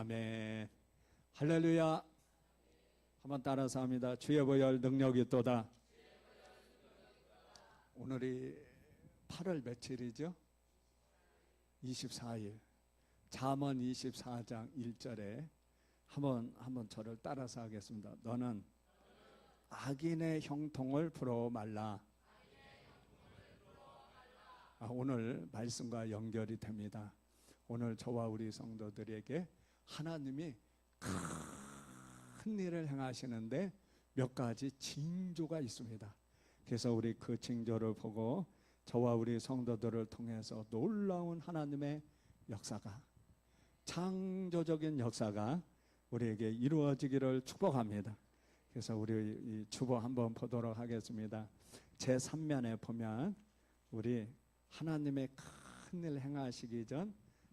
아멘. 할렐루야. 한번 따라서 합니다. 주의 보혈 능력이 있도다. 오늘이 8월 며칠이죠? 24일. 잠언 24장 1절에 한번 저를 따라서 하겠습니다. 너는 악인의 형통을 부러워 말라. 오늘 말씀과 연결이 됩니다. 오늘 저와 우리 성도들에게 하나님이 큰 일을 행하시는데 몇 가지 징조가 있습니다. 그래서 우리 그 징조를 보고 저와 우리 성도들을 통해서 놀라운 하나님의 역사가, 창조적인 역사가 우리에게 이루어지기를 축복합니다. 그래서 우리 이 주보 한번 보도록 하겠습니다. 제3면에 보면 우리 하나님의 큰 일 행하시기 전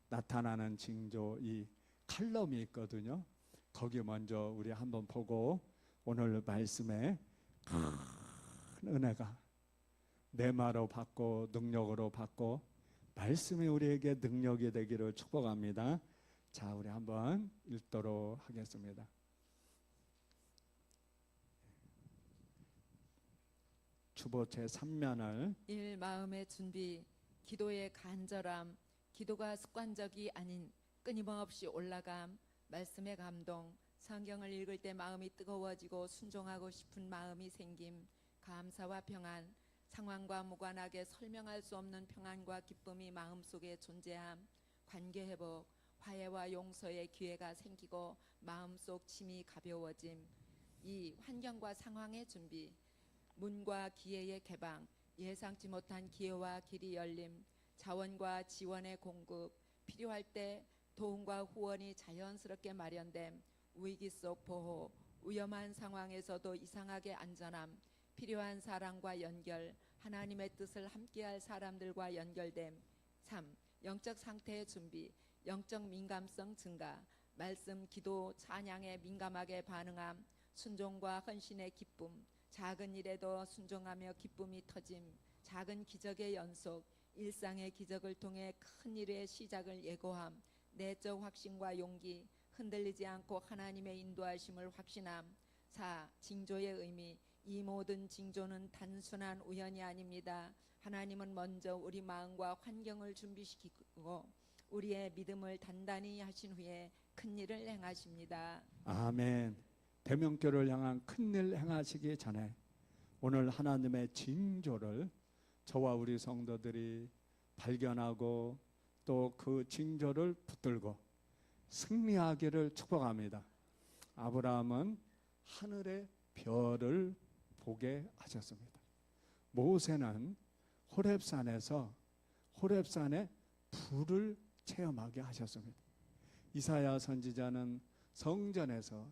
나타나는 징조, 이 칼럼이 있거든요. 거기 먼저 우리 한번 보고 오늘 말씀에 큰 은혜가 내마로 받고 능력으로 받고 말씀이 우리에게 능력이 되기를 축복합니다. 자, 우리 한번 읽도록 하겠습니다. 주보 제3면을 1. 마음의 준비, 기도의 간절함, 기도가 습관적이 아닌 끊임없이 올라감, 말씀의 감동, 성경을 읽을 때 마음이 뜨거워지고 순종하고 싶은 마음이 생김, 감사와 평안, 상황과 무관하게 설명할 수 없는 평안과 기쁨이 마음속에 존재함, 관계회복, 화해와 용서의 기회가 생기고 마음속 짐이 가벼워짐. 2. 환경과 상황의 준비, 문과 기회의 개방, 예상치 못한 기회와 길이 열림, 자원과 지원의 공급, 필요할 때 도움과 후원이 자연스럽게 마련됨, 위기 속 보호, 위험한 상황에서도 이상하게 안전함, 필요한 사람과 연결, 하나님의 뜻을 함께할 사람들과 연결됨. 3. 영적 상태의 준비, 영적 민감성 증가, 말씀, 기도, 찬양에 민감하게 반응함, 순종과 헌신의 기쁨, 작은 일에도 순종하며 기쁨이 터짐, 작은 기적의 연속, 일상의 기적을 통해 큰 일의 시작을 예고함, 내적 확신과 용기, 흔들리지 않고 하나님의 인도하심을 확신함. 4. 징조의 의미, 이 모든 징조는 단순한 우연이 아닙니다. 하나님은 먼저 우리 마음과 환경을 준비시키고 우리의 믿음을 단단히 하신 후에 큰 일을 행하십니다. 아멘. 대명교를 향한 큰일 행하시기 전에 오늘 하나님의 징조를 저와 우리 성도들이 발견하고 또 그 징조를 붙들고 승리하기를 축복합니다. 아브라함은 하늘의 별을 보게 하셨습니다. 모세는 호렙산에 불을 체험하게 하셨습니다. 이사야 선지자는 성전에서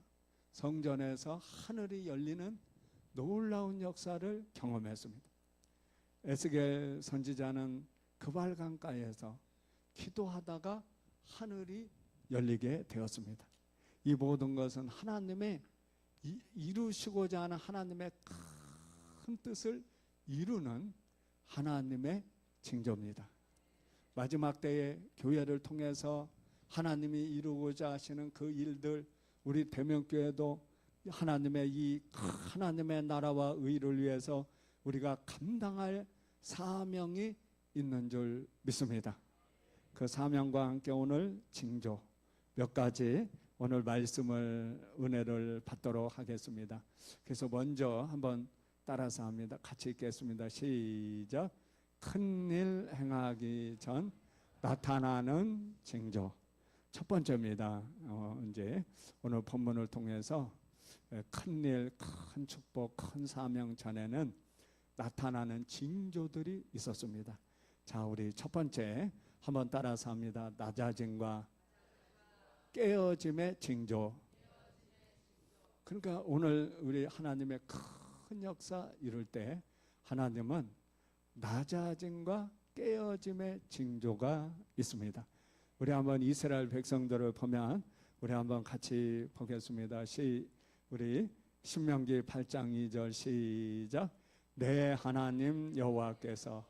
하늘이 열리는 놀라운 역사를 경험했습니다. 에스겔 선지자는 그발강가에서 기도하다가 하늘이 열리게 되었습니다. 이 모든 것은 하나님의 이루시고자 하는 하나님의 큰 뜻을 이루는 하나님의 징조입니다. 마지막 때에 교회를 통해서 하나님이 이루고자 하시는 그 일들, 우리 대명교회도 하나님의 나라와 의를 위해서 우리가 감당할 사명이 있는 줄 믿습니다. 그 사명과 함께 오늘 징조 몇 가지 오늘 말씀을 은혜를 받도록 하겠습니다. 그래서 먼저 한번 따라서 합니다. 같이 읽겠습니다. 시작. 큰일 행하기 전 나타나는 징조. 첫 번째입니다. 이제 오늘 본문을 통해서 큰일, 큰 축복, 큰 사명 전에는 나타나는 징조들이 있었습니다. 자, 우리 첫 번째 한번 따라서 합니다. 낮아짐과 깨어짐의 징조. 그러니까 오늘 우리 하나님의 큰 역사 이룰 때 하나님은 낮아짐과 깨어짐의 징조가 있습니다. 우리 한번 이스라엘 백성들을 보면 우리 한번 같이 보겠습니다. 우리 신명기 8장 2절 시작. 내 하나님 여호와께서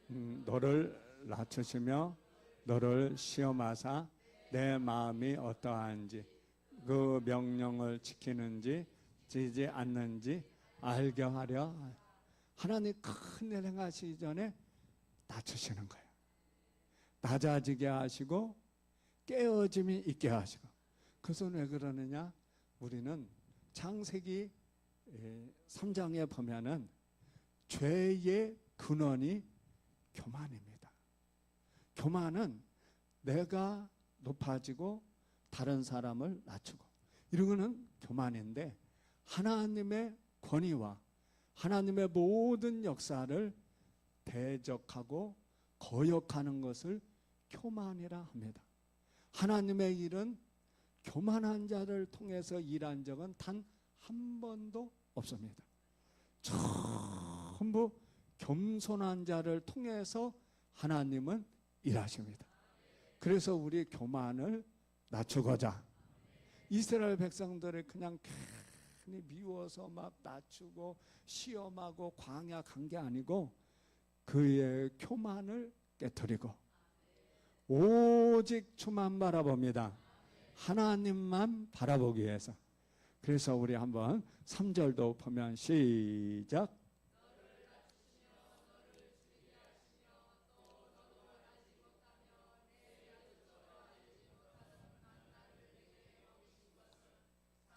너를 낮추시며 너를 시험하사 내 마음이 어떠한지 그 명령을 지키는지 지지 않는지 알게 하려. 하나님 큰 일 행하시기 전에 낮추시는 거예요. 낮아지게 하시고 깨어짐이 있게 하시고. 그것은 왜 그러느냐? 우리는 창세기 3장에 보면은 죄의 근원이 교만입니다. 교만은 내가 높아지고 다른 사람을 낮추고 이런 거는 교만인데, 하나님의 권위와 하나님의 모든 역사를 대적하고 거역하는 것을 교만이라 합니다. 하나님의 일은 교만한 자를 통해서 일한 적은 단 한 번도 없습니다. 전부 겸손한 자를 통해서 하나님은 일하십니다. 그래서 우리 교만을 낮추고자 이스라엘 백성들을 그냥 괜히 미워서 막 낮추고 시험하고 광야 간 게 아니고 그의 교만을 깨뜨리고 오직 주만 바라봅니다. 하나님만 바라보기 위해서. 그래서 우리 한번 3절도 보면 시작.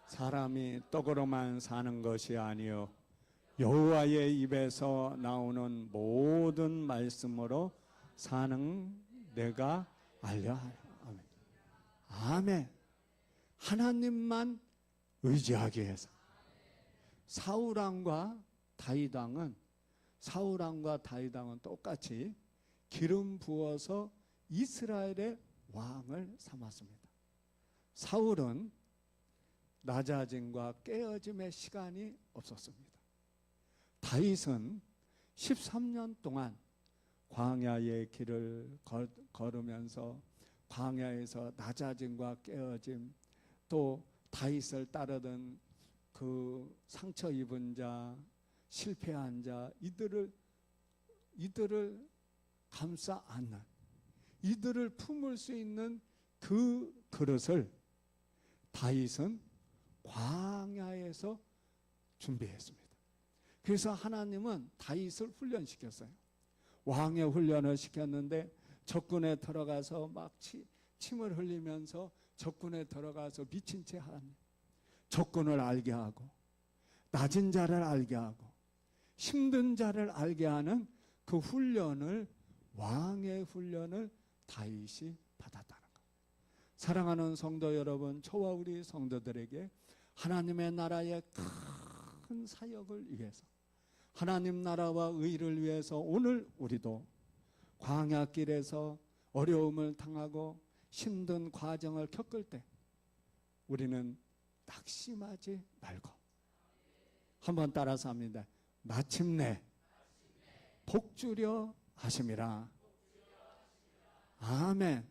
사람이 떡으로만 사는 것이 아니요 여호와의 입에서 나오는 모든 말씀으로 사는 내가 알려 하라. 아멘. 아멘. 하나님만 의지하기 위해서. 사울왕과 다윗왕은 똑같이 기름 부어서 이스라엘의 왕을 삼았습니다. 사울은 낮아짐과 깨어짐의 시간이 없었습니다. 다윗은 13년 동안 광야의 길을 걸으면서 광야에서 낮아짐과 깨어짐, 또 다윗을 따르던 그 상처 입은 자, 실패한 자, 이들을 감싸 안는, 이들을 품을 수 있는 그 그릇을 다윗은 광야에서 준비했습니다. 그래서 하나님은 다윗을 훈련시켰어요. 왕의 훈련을 시켰는데 적군에 들어가서 막 침을 흘리면서 적군에 들어가서 미친 채 하는, 적군을 알게 하고 낮은 자를 알게 하고 힘든 자를 알게 하는 그 훈련을, 왕의 훈련을 다윗이 받았다는 것. 사랑하는 성도 여러분, 저와 우리 성도들에게 하나님의 나라의 큰 사역을 위해서, 하나님 나라와 의를 위해서 오늘 우리도 광야길에서 어려움을 당하고 힘든 과정을 겪을 때 우리는 낙심하지 말고 한번 따라서 합니다. 마침내 복주려 하심이라. 아멘.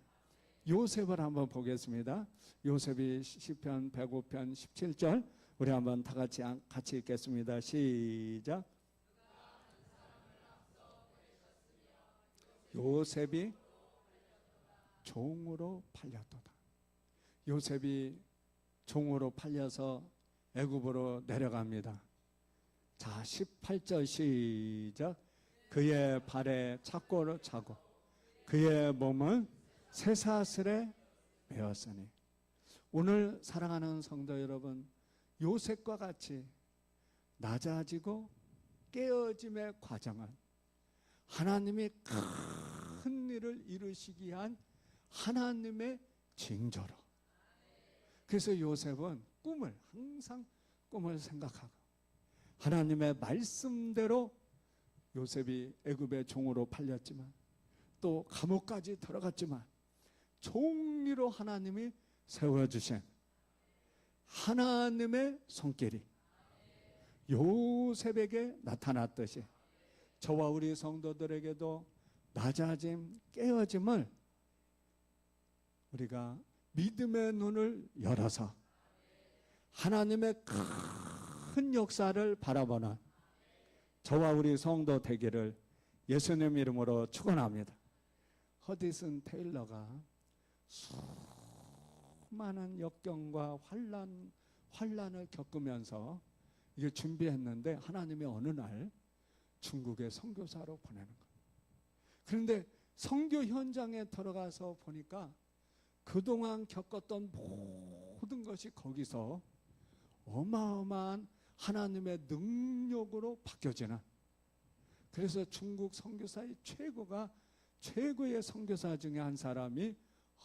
요셉을 한번 보겠습니다. 요셉이 시편 105편 17절 우리 한번 다 같이 읽겠습니다. 시작. 요셉이 종으로 팔렸도다. 요셉이 종으로 팔려서 애굽으로 내려갑니다. 자, 18절 시작. 그의 발에 착고를 차고 그의 몸은 쇠사슬에 매었으니. 오늘 사랑하는 성도 여러분, 요셉과 같이 낮아지고 깨어짐의 과정은 하나님이 큰 일을 이루시기 위한 하나님의 징조로. 그래서 요셉은 항상 꿈을 생각하고 하나님의 말씀대로 요셉이 애굽의 종으로 팔렸지만 또 감옥까지 들어갔지만 종리로 하나님이 세워주신 하나님의 손길이 요셉에게 나타났듯이 저와 우리 성도들에게도 낮아짐, 깨어짐을 우리가 믿음의 눈을 열어서 하나님의 큰 역사를 바라보는 저와 우리 성도 되기를 예수님 이름으로 축원합니다. 허디슨 테일러가 수많은 역경과 환란을 겪으면서 이게 준비했는데 하나님이 어느 날 중국의 선교사로 보내는 거예요. 그런데 선교 현장에 들어가서 보니까 그동안 겪었던 모든 것이 거기서 어마어마한 하나님의 능력으로 바뀌어지는, 그래서 중국 선교사의 최고의 선교사 중에 한 사람이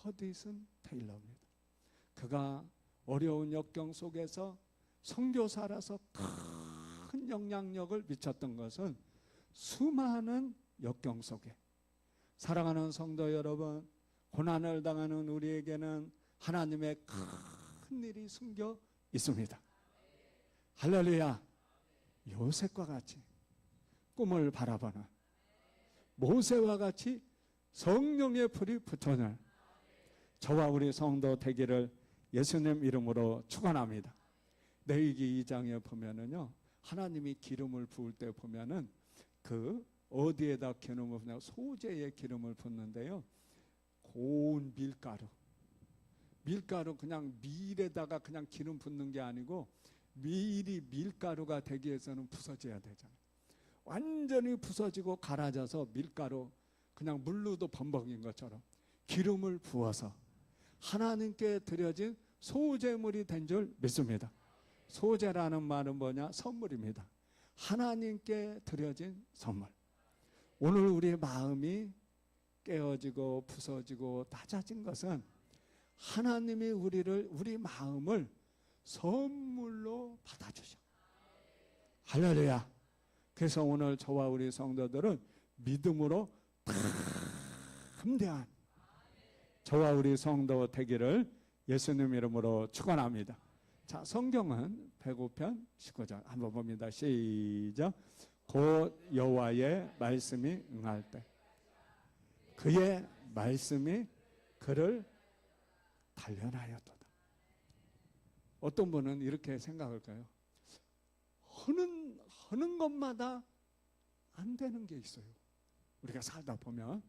허디슨 테일러입니다. 그가 어려운 역경 속에서 선교사라서 큰 영향력을 미쳤던 것은 수많은 역경 속에, 사랑하는 성도 여러분, 고난을 당하는 우리에게는 하나님의 큰 일이 숨겨 있습니다. 할렐루야. 요셉과 같이 꿈을 바라보는, 모세와 같이 성령의 불이 붙어는 저와 우리 성도 되기를 예수님 이름으로 축원합니다. 레위기 2장에 보면은요, 하나님이 기름을 부을 때 보면은 그 어디에다 기름을 붓냐, 소재에 기름을 붓는데요, 고운 밀가루 그냥 밀에다가 그냥 기름 붓는 게 아니고 밀이 밀가루가 되기 위해서는 부서져야 되잖아요. 완전히 부서지고 갈아져서 밀가루 그냥 물로도 범벅인 것처럼 기름을 부어서 하나님께 드려진 소제물이 된 줄 믿습니다. 소제라는 말은 뭐냐? 선물입니다. 하나님께 드려진 선물. 오늘 우리의 마음이 깨어지고 부서지고 낮아진 것은 하나님이 우리 마음을 선물로 받아주셔. 할렐루야. 그래서 오늘 저와 우리 성도들은 믿음으로 담대한 저와 우리 성도 되기를 예수님 이름으로 축원합니다. 자, 성경은 105편 19절 한번 봅니다. 시작. 곧 여호와의 말씀이 응할 때 그의 말씀이 그를 단련하였도다. 어떤 분은 이렇게 생각할까요? 하는 것마다 안 되는 게 있어요. 우리가 살다 보면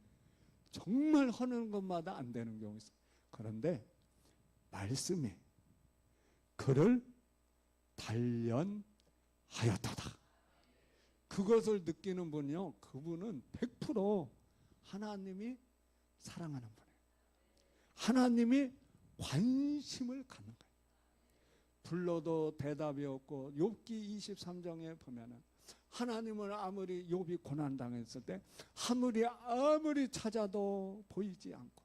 정말 하는 것마다 안 되는 경우 있어요. 그런데 말씀이 그를 단련하였도다. 그것을 느끼는 분이요, 그분은 100% 하나님이 사랑하는 분이에요. 하나님이 관심을 갖는 거예요. 불러도 대답이 없고, 욥기 23장에 보면은 하나님을 아무리 욥이 고난 당했을 때 아무리 찾아도 보이지 않고,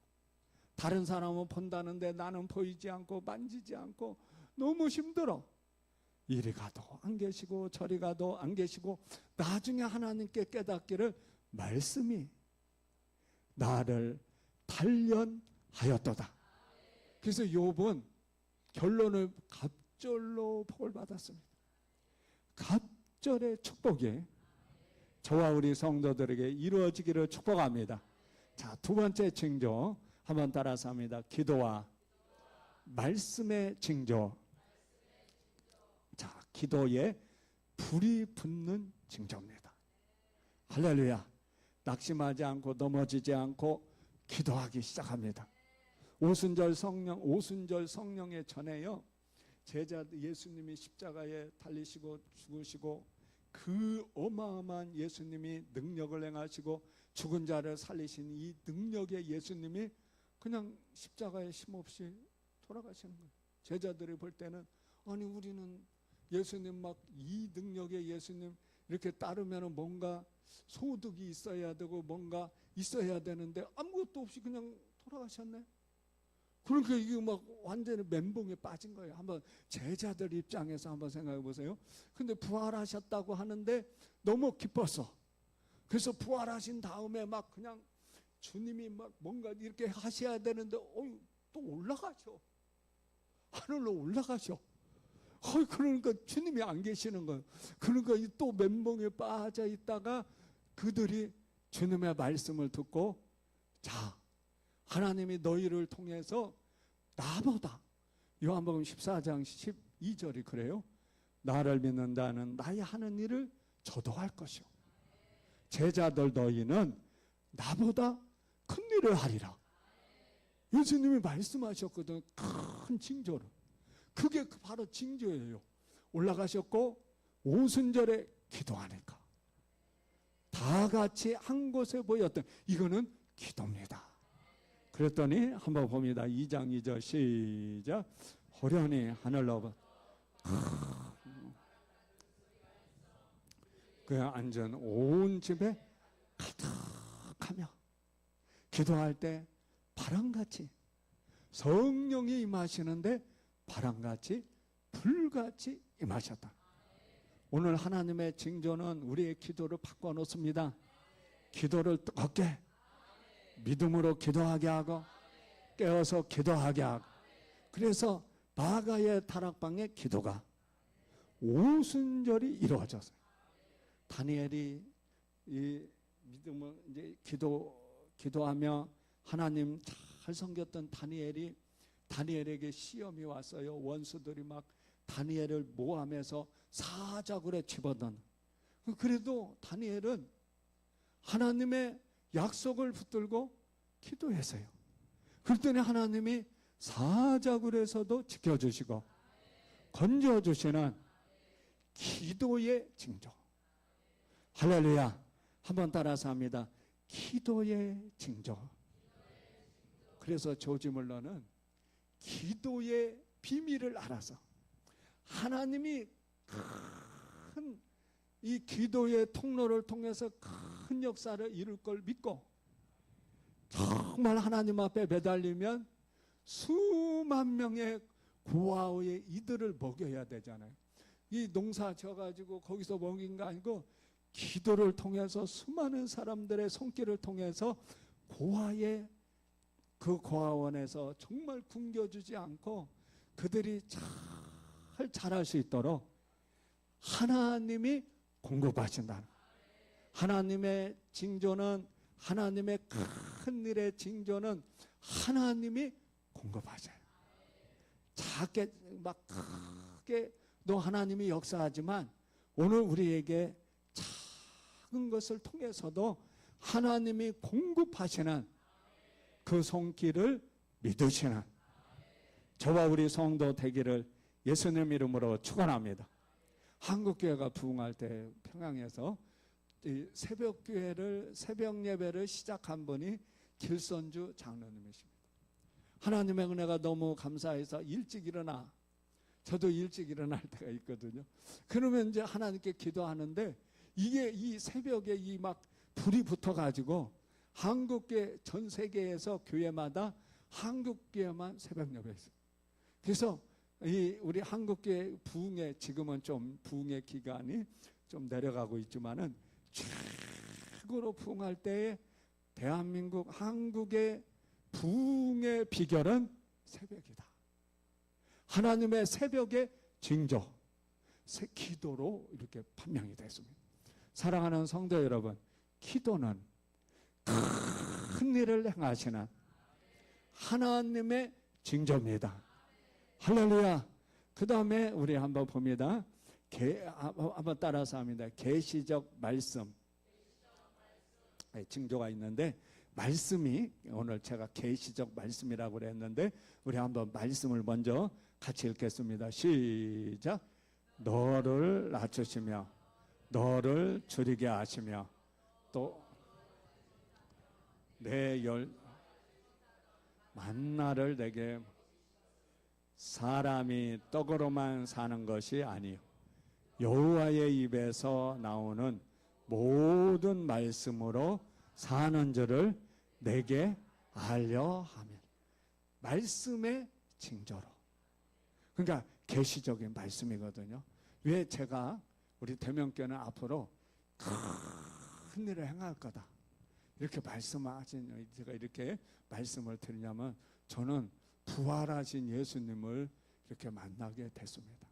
다른 사람은 본다는데 나는 보이지 않고 만지지 않고 너무 힘들어. 이리 가도 안 계시고 저리 가도 안 계시고, 나중에 하나님께 깨닫기를 말씀이 나를 단련하였도다. 그래서 욥은 결론을 갑절로 복을 받았습니다. 갑절의 축복이 저와 우리 성도들에게 이루어지기를 축복합니다. 자, 두 번째 징조 한번 따라서 합니다. 기도와 말씀의 징조. 자, 기도에 불이 붙는 징조입니다. 할렐루야. 낙심하지 않고 넘어지지 않고 기도하기 시작합니다. 오순절 성령의 전에요, 제자들 예수님이 십자가에 달리시고 죽으시고 그 어마어마한 예수님이 능력을 행하시고 죽은 자를 살리신 이 능력의 예수님이 그냥 십자가에 힘없이 돌아가시는 거예요. 제자들이 볼 때는 아니 우리는 예수님 막 이 능력의 예수님 이렇게 따르면 뭔가 소득이 있어야 되고 뭔가 있어야 되는데 아무것도 없이 그냥 돌아가셨네. 그러니까 이게 막 완전히 멘붕에 빠진 거예요. 한번 제자들 입장에서 한번 생각해 보세요. 근데 부활하셨다고 하는데 너무 기뻤어. 그래서 부활하신 다음에 막 그냥 주님이 막 뭔가 이렇게 하셔야 되는데 또 올라가셔. 하늘로 올라가셔. 그러니까 주님이 안 계시는 거예요. 그러니까 또 멘붕에 빠져 있다가 그들이 주님의 말씀을 듣고, 자, 하나님이 너희를 통해서 나보다, 요한복음 14장 12절이 그래요. 나를 믿는다는 나의 하는 일을 저도 할 것이요. 제자들 너희는 나보다 큰 일을 하리라. 예수님이 말씀하셨거든. 큰 징조로. 그게 바로 징조예요. 올라가셨고 오순절에 기도하니까 다 같이 한 곳에 모였던, 이거는 기도입니다. 그랬더니 한번 봅니다. 2장 2절 시작. 호련히 하늘로 그 앉은 온 집에 가득하며 기도할 때 바람같이 성령이 임하시는데 바람같이 불같이 임하셨다. 오늘 하나님의 징조는 우리의 기도를 바꿔놓습니다. 기도를 뜨겁게 믿음으로 기도하게 하고 깨어서 기도하게 하고, 그래서 마가의 다락방의 기도가 오순절이 이루어졌어요. 다니엘이 이 믿음을 이제 기도하며 하나님 잘 섬겼던 다니엘에게 시험이 왔어요. 원수들이 막 다니엘을 모함해서 사자굴에 집어넣는. 그래도 다니엘은 하나님의 약속을 붙들고 기도했어요. 그랬더니 하나님이 사자굴에서도 지켜주시고 건져주시는 기도의 징조. 할렐루야. 한번 따라서 합니다. 기도의 징조. 그래서 조지 물러는 기도의 비밀을 알아서 하나님이 큰 이 기도의 통로를 통해서 큰 역사를 이룰 걸 믿고 정말 하나님 앞에 매달리면 수만 명의 고아의 이들을 먹여야 되잖아요. 이 농사 져가지고 거기서 먹인 거 아니고 기도를 통해서 수많은 사람들의 손길을 통해서 고아의 그 고아원에서 정말 굶겨주지 않고 그들이 잘 자랄 수 있도록 하나님이 공급하신다는, 하나님의 징조는, 하나님의 큰 일의 징조는 하나님이 공급하셔요. 작게 막 크게도 하나님이 역사하지만 오늘 우리에게 작은 것을 통해서도 하나님이 공급하시는 그 손길을 믿으시는 저와 우리 성도 되기를 예수님 이름으로 축원합니다. 한국교회가 부흥할 때 평양에서 새벽 예배를 시작한 분이 길선주 장로님이십니다. 하나님의 은혜가 너무 감사해서 일찍 일어나, 저도 일찍 일어날 때가 있거든요. 그러면 이제 하나님께 기도하는데 이게 이 새벽에 이 막 불이 붙어가지고 한국교회 전 세계에서 교회마다 한국교회만 새벽 예배 있어요. 그래서 우리 한국교회 부흥의, 지금은 좀 부흥의 기간이 좀 내려가고 있지만은 최고로 부흥할 때에 대한민국 한국의 부흥의 비결은 새벽이다. 하나님의 새벽의 징조, 기도로 이렇게 판명이 됐습니다. 사랑하는 성도 여러분, 기도는 큰 일을 행하시는 하나님의 징조입니다. 할렐루야. 그 다음에 우리 한번 봅니다. 한번 따라서 합니다. 계시적 말씀. 징조가 있는데, 말씀이 오늘 제가 계시적 말씀이라고 그랬는데 우리 한번 말씀을 먼저 같이 읽겠습니다. 시작. 너를 낮추시며 너를 줄이게 하시며 또 내 만나를 내게, 사람이 떡으로만 사는 것이 아니요 여호와의 입에서 나오는 모든 말씀으로 사는 줄을 내게 알려 하면. 말씀의 징조로. 그러니까 계시적인 말씀이거든요. 왜 제가 우리 대명교회는 앞으로 큰 일을 행할 거다 이렇게 말씀하신, 제가 이렇게 말씀을 드리냐면 저는 부활하신 예수님을 이렇게 만나게 됐습니다.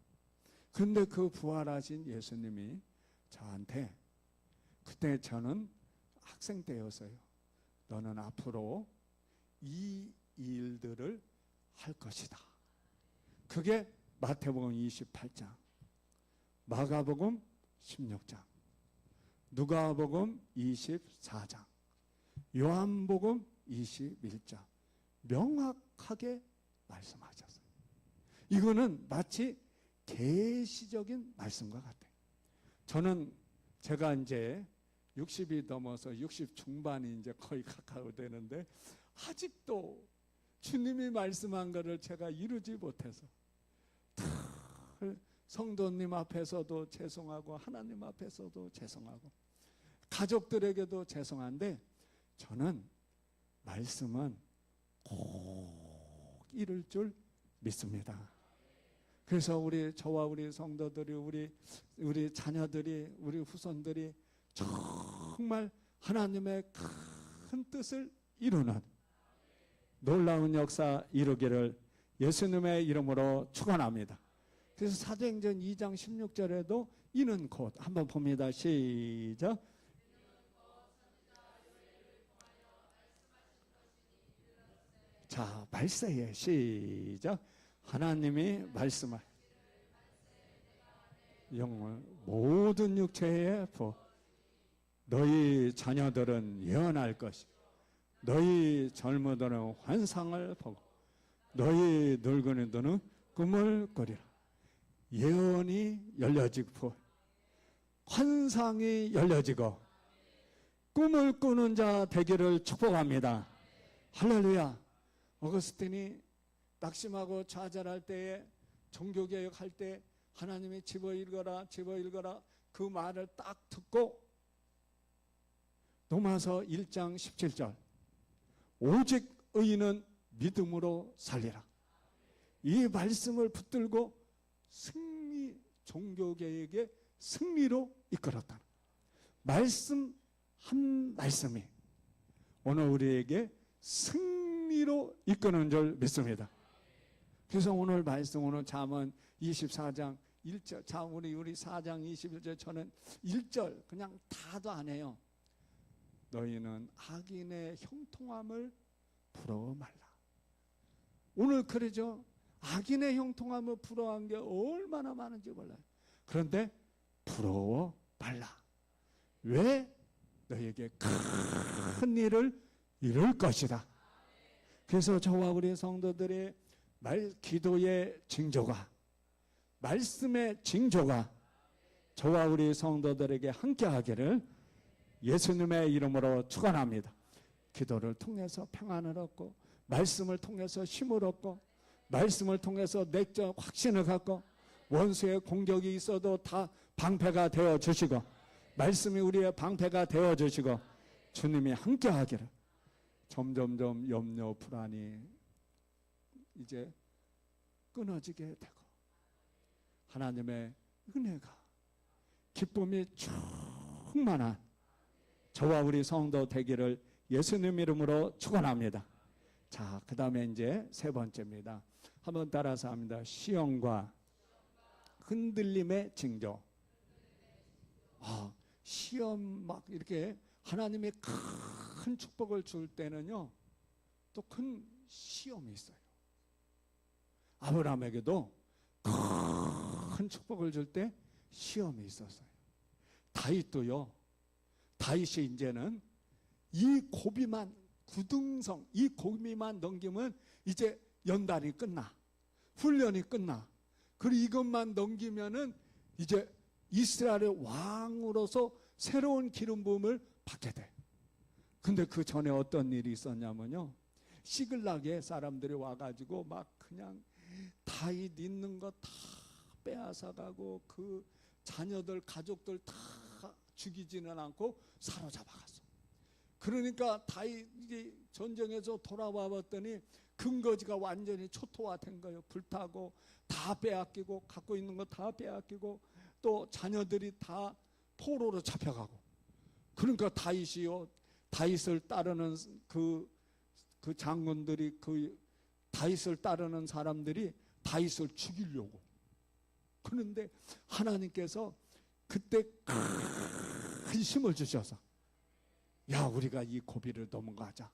그런데 그 부활하신 예수님이 저한테, 그때 저는 학생 때였어요. 너는 앞으로 이 일들을 할 것이다. 그게 마태복음 28장, 마가복음 16장, 누가복음 24장, 요한복음 21장 명확하게 말씀하셨어요. 이거는 마치 계시적인 말씀과 같아요. 저는 제가 이제 60이 넘어서 60 중반이 이제 거의 가까워 되는데 아직도 주님이 말씀한 것을 제가 이루지 못해서 성도님 앞에서도 죄송하고 하나님 앞에서도 죄송하고 가족들에게도 죄송한데 저는 말씀은 꼭 이룰 줄 믿습니다. 그래서 저와 우리 성도들이 우리 자녀들이 우리 후손들이 정말 하나님의 큰 뜻을 이루는 놀라운 역사 이루기를 예수님의 이름으로 축원합니다. 그래서 사도행전 2장 16절에도 이는 곧 한번 봅니다. 시작. 자, 말세에 시작. 하나님이 말씀할 영을 모든 육체에 부 너희 자녀들은 예언할 것이고 너희 젊은이들은 환상을 보고 너희 늙은이들은 꿈을 꾸리라. 예언이 열려지고 환상이 열려지고 꿈을 꾸는 자 되기를 축복합니다. 할렐루야. 어거스틴이 낙심하고 좌절할 때에 종교개혁할 때 하나님이 집어 읽어라 그 말을 딱 듣고 로마서 1장 17절 오직 의인은 믿음으로 살리라. 이 말씀을 붙들고 종교개혁의 승리로 이끌었다. 말씀 한 말씀이 오늘 우리에게 승리로 이끄는 줄 믿습니다. 그래서 오늘 말씀 오늘 잠언 24장 1절 우리 4장 21절 저는 1절 그냥 다도 안 해요. 너희는 악인의 형통함을 부러워 말라. 오늘 그러죠. 악인의 형통함을 부러워한 게 얼마나 많은지 몰라요. 그런데 부러워 말라. 왜? 너희에게 큰 일을 이룰 것이다. 그래서 저와 우리 성도들의 기도의 징조가 말씀의 징조가 저와 우리 성도들에게 함께하기를 예수님의 이름으로 축원합니다. 기도를 통해서 평안을 얻고 말씀을 통해서 힘을 얻고 말씀을 통해서 내적 확신을 갖고 원수의 공격이 있어도 다 방패가 되어 주시고 말씀이 우리의 방패가 되어 주시고 주님이 함께하기를 점점점 염려 불안이 이제 끊어지게 되고 하나님의 은혜가 기쁨이 충만한 저와 우리 성도 되기를 예수님 이름으로 축원합니다. 자, 그 다음에 이제 세 번째입니다. 한번 따라서 합니다. 시험과 흔들림의 징조. 시험 막 이렇게 하나님이 큰 축복을 줄 때는요, 또 큰 시험이 있어요. 아브라함에게도 큰 축복을 줄 때 시험이 있었어요. 다윗도요. 다윗이 이제는 이 고비만 구등성 이 고비만 넘기면 이제 연단이 끝나. 훈련이 끝나. 그리고 이것만 넘기면은 이제 이스라엘의 왕으로서 새로운 기름 부음을 받게 돼. 근데 그 전에 어떤 일이 있었냐면요. 시글락에 사람들이 와가지고 막 그냥 다윗 있는 거 다 빼앗아가고 그 자녀들 가족들 다 죽이지는 않고 사로잡아갔어. 그러니까 다윗이 전쟁에서 돌아와 봤더니 근거지가 완전히 초토화된 거예요. 불타고 다 빼앗기고 갖고 있는 거 다 빼앗기고 또 자녀들이 다 포로로 잡혀가고. 그러니까 다윗이요, 다윗을 따르는 그 장군들이 그 다윗을 따르는 사람들이 다윗을 죽이려고. 그런데 하나님께서 그때 큰 힘을 주셔서 야, 우리가 이 고비를 넘어가자.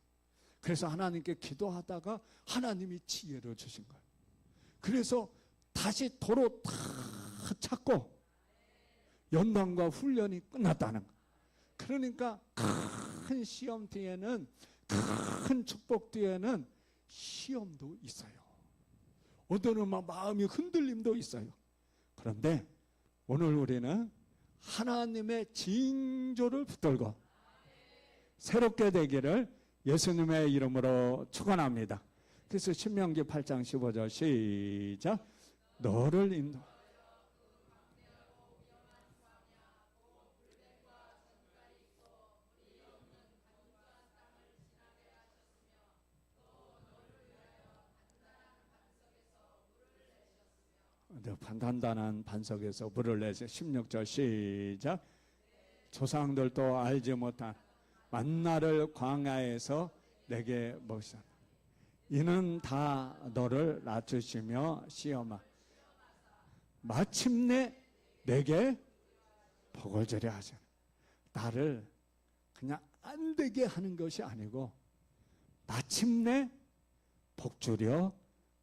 그래서 하나님께 기도하다가 하나님이 지혜를 주신 거예요. 그래서 다시 도로 다 찾고 연단과 훈련이 끝났다는 거예요. 그러니까 큰 시험 뒤에는, 큰 축복 뒤에는 시험도 있어요. 어떤 막 마음이 흔들림도 있어요. 그런데 오늘 우리는 하나님의 징조를 붙들고 새롭게 되기를 예수님의 이름으로 축원합니다. 그래서 신명기 8장 15절 시작. 너를 인도 단단한 반석에서 물을 내서 16절 시작. 조상들도 알지 못한 만나를 광야에서 내게 먹이사 이는 다 너를 낮추시며 시험하 마침내 내게 복을 주려 하시는, 나를 그냥 안 되게 하는 것이 아니고 마침내 복 주려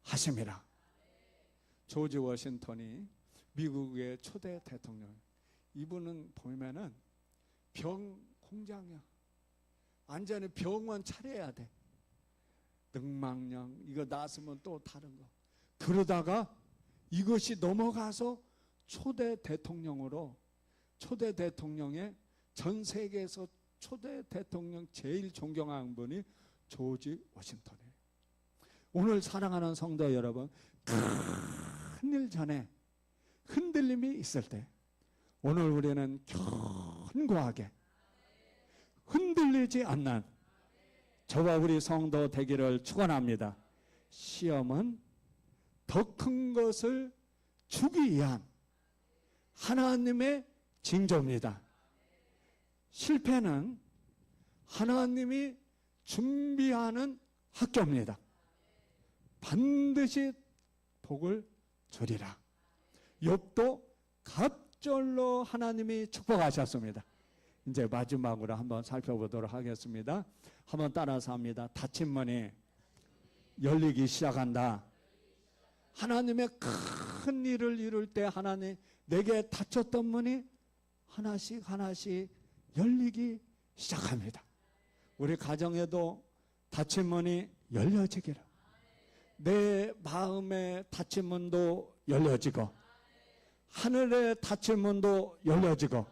하심이라. 조지 워싱턴이 미국의 초대 대통령, 이분은 보면은 병 공장이야. 완전히 병원 차려야 돼. 늑망령 이거 나왔으면 또 다른 거. 그러다가 이것이 넘어가서 초대 대통령으로, 초대 대통령의 전 세계에서 초대 대통령 제일 존경하는 분이 조지 워싱턴이에요. 오늘 사랑하는 성도 여러분, 큰일 전에 흔들림이 있을 때 오늘 우리는 견고하게 흔들리지 않는 저와 우리 성도 되기를 축원합니다. 시험은 더 큰 것을 주기 위한 하나님의 징조입니다. 실패는 하나님이 준비하는 학교입니다. 반드시 복을 주리라. 욥도 갑절로 하나님이 축복하셨습니다. 이제 마지막으로 한번 살펴보도록 하겠습니다. 한번 따라서 합니다. 닫힌 문이 열리기 시작한다. 하나님의 큰 일을 이룰 때 하나님 내게 닫혔던 문이 하나씩 하나씩 열리기 시작합니다. 우리 가정에도 닫힌 문이 열려지기를, 내 마음의 닫힌 문도 열려지고 하늘의 닫힌 문도 열려지고,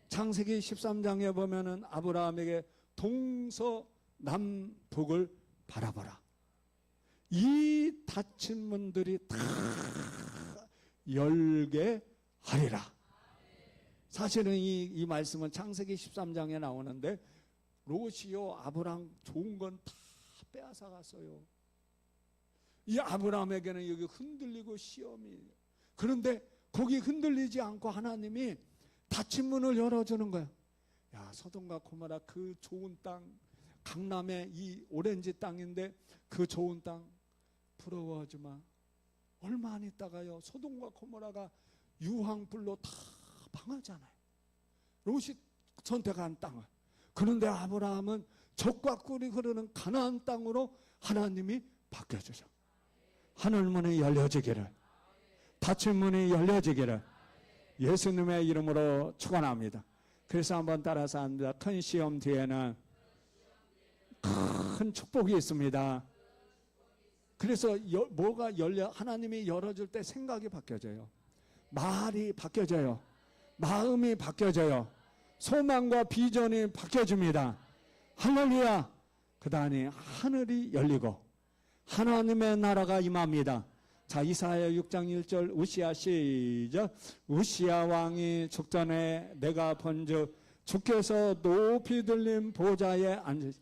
창세기 13장에 보면은 아브라함에게 동서남북을 바라보라. 이 닫힌 문들이 다 열게 하리라. 사실은 이 말씀은 창세기 13장에 나오는데 롯이요 아브라함 좋은 건 다 빼앗아 갔어요. 이 아브라함에게는 여기 흔들리고 시험이, 그런데 거기 흔들리지 않고 하나님이 닫힌 문을 열어주는 거야. 야, 소돔과 고모라 그 좋은 땅, 강남의 이 오렌지 땅인데 그 좋은 땅 부러워하지 마. 얼마 안 있다가요 소돔과 고모라가 유황불로 다 망하잖아요. 롯이 선택한 땅을. 그런데 아브라함은 적과 꿀이 흐르는 가나안 땅으로 하나님이 바뀌어주셔. 하늘문이 열려지기를, 닫힌 문이 열려지기를 예수님의 이름으로 축원합니다. 그래서 한번 따라서 합니다. 큰 시험 뒤에는 큰 축복이 있습니다. 그래서 뭐가 열려, 하나님이 열어줄 때 생각이 바뀌어져요. 말이 바뀌어져요. 마음이 바뀌어져요. 소망과 비전이 바뀌어집니다. 할렐루야. 그 다음에 하늘이 열리고 하나님의 나라가 임합니다. 자, 이사야 6장 1절 우시야 시작. 우시야 왕이 죽전에 내가 본즉 주께서 높이 들린 보좌에 앉으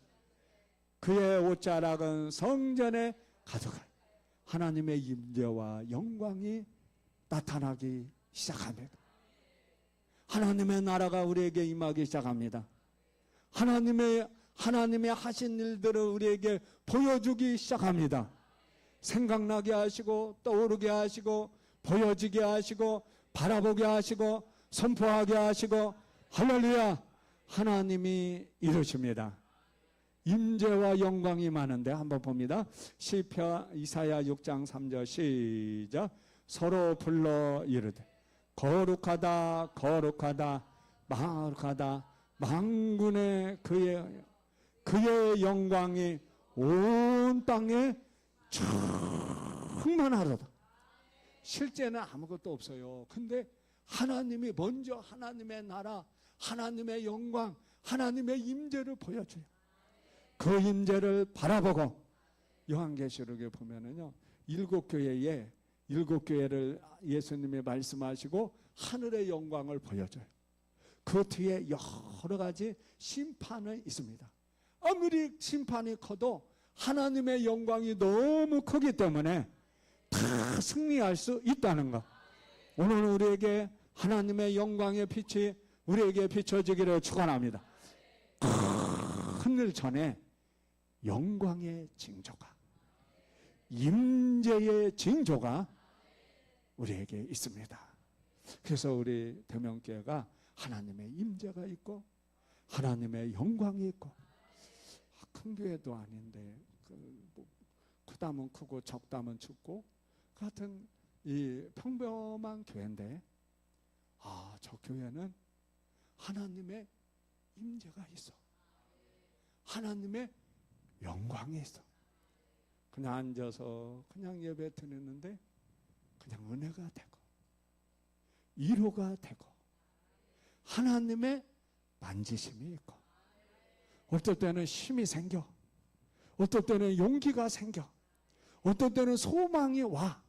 그의 옷자락은 성전에 가득한 하나님의 임재와 영광이 나타나기 시작합니다. 하나님의 나라가 우리에게 임하기 시작합니다. 하나님의 하신 일들을 우리에게 보여주기 시작합니다. 생각나게 하시고 떠오르게 하시고 보여지게 하시고 바라보게 하시고 선포하게 하시고 할렐루야, 하나님이 이루십니다. 임재와 영광이 많은데 한번 봅니다. 시편 이사야 6장 3절 시작. 서로 불러 이르되 거룩하다 거룩하다 거룩하다 만군의 그의 영광이 온 땅에 충만하도다. 실제는 아무것도 없어요. 근데 하나님이 먼저 하나님의 나라, 하나님의 영광, 하나님의 임재를 보여줘요. 그 임재를 바라보고 요한계시록에 보면은요, 일곱 교회를 예수님이 말씀하시고 하늘의 영광을 보여줘요. 그 뒤에 여러 가지 심판은 있습니다. 아무리 심판이 커도 하나님의 영광이 너무 크기 때문에 다 승리할 수 있다는 것. 오늘 우리에게 하나님의 영광의 빛이 우리에게 비춰지기를 축원합니다. 하늘 전에 영광의 징조가, 임재의 징조가 우리에게 있습니다. 그래서 우리 대명교회가 하나님의 임재가 있고 하나님의 영광이 있고, 큰 교회도 아닌데 크다면 크고 적다면 적고 같은 이 평범한 교회인데, 저 교회는 하나님의 임재가 있어. 하나님의 영광이 있어. 그냥 앉아서 그냥 예배 드리는데 그냥 은혜가 되고 위로가 되고 하나님의 만지심이 있고, 어떨 때는 힘이 생겨, 어떨 때는 용기가 생겨, 어떨 때는 소망이 와,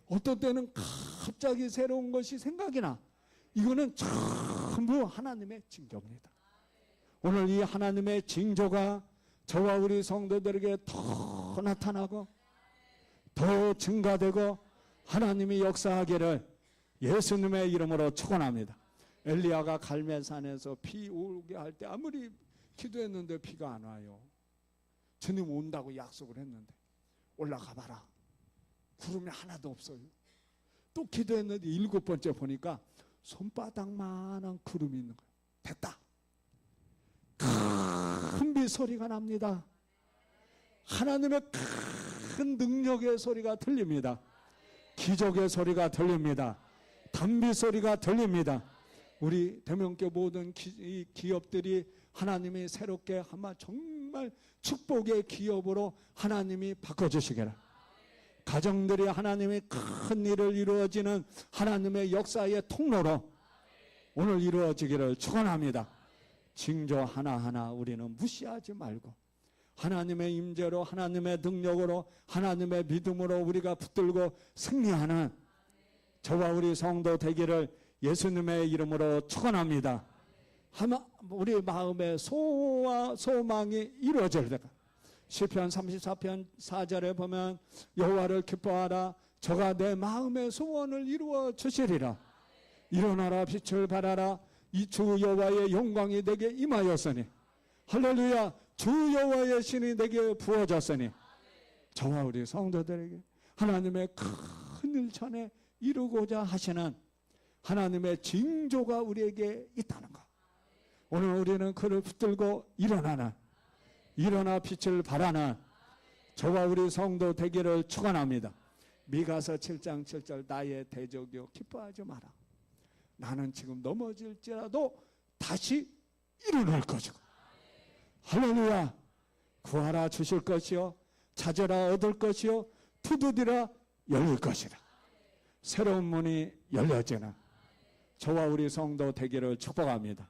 어떨 때는 갑자기 새로운 것이 생각이 나. 이거는 전부 하나님의 징조입니다. 오늘 이 하나님의 징조가 저와 우리 성도들에게 더 나타나고 더 증가되고 하나님이 역사하기를 예수님의 이름으로 축원합니다. 엘리야가 갈멜산에서 비 오게 할 때 아무리 기도했는데 비가 안 와요. 주님 온다고 약속을 했는데 올라가 봐라, 구름이 하나도 없어요. 또 기도했는데 7번째 보니까 손바닥만한 구름이 있는 거예요. 됐다. 큰 비 소리가 납니다. 하나님의 큰 능력의 소리가 들립니다. 기적의 소리가 들립니다. 단비 소리가 들립니다. 우리 대명교 모든 기업들이 하나님이 새롭게 아마 정말 축복의 기업으로 하나님이 바꿔주시기를, 가정들이 하나님의 큰 일을 이루어지는 하나님의 역사의 통로로 오늘 이루어지기를 축원합니다. 징조 하나하나 우리는 무시하지 말고 하나님의 임재로, 하나님의 능력으로, 하나님의 믿음으로 우리가 붙들고 승리하는 저와 우리 성도 되기를 예수님의 이름으로 축원합니다. 우리 마음의 소와 소망이 이루어질 때가, 시편 34편 4절에 보면 여호와를 기뻐하라, 저가 내 마음의 소원을 이루어 주시리라. 일어나라, 빛을 발하라, 이 주 여호와의 영광이 내게 임하였으니, 할렐루야, 주 여호와의 신이 내게 부어졌으니, 저와 우리 성도들에게 하나님의 큰 일 전에 이루고자 하시는 하나님의 징조가 우리에게 있다는 것. 오늘 우리는 그를 붙들고 일어나 빛을 발하는 저와 우리 성도 되기를 축원합니다. 미가서 7장 7절, 나의 대적이여 기뻐하지 마라. 나는 지금 넘어질지라도 다시 일어날 것이고, 할렐루야, 구하라 주실 것이요, 찾으라 얻을 것이요, 두드리라 열릴 것이라. 새로운 문이 열려지는 저와 우리 성도 되기를 축복합니다.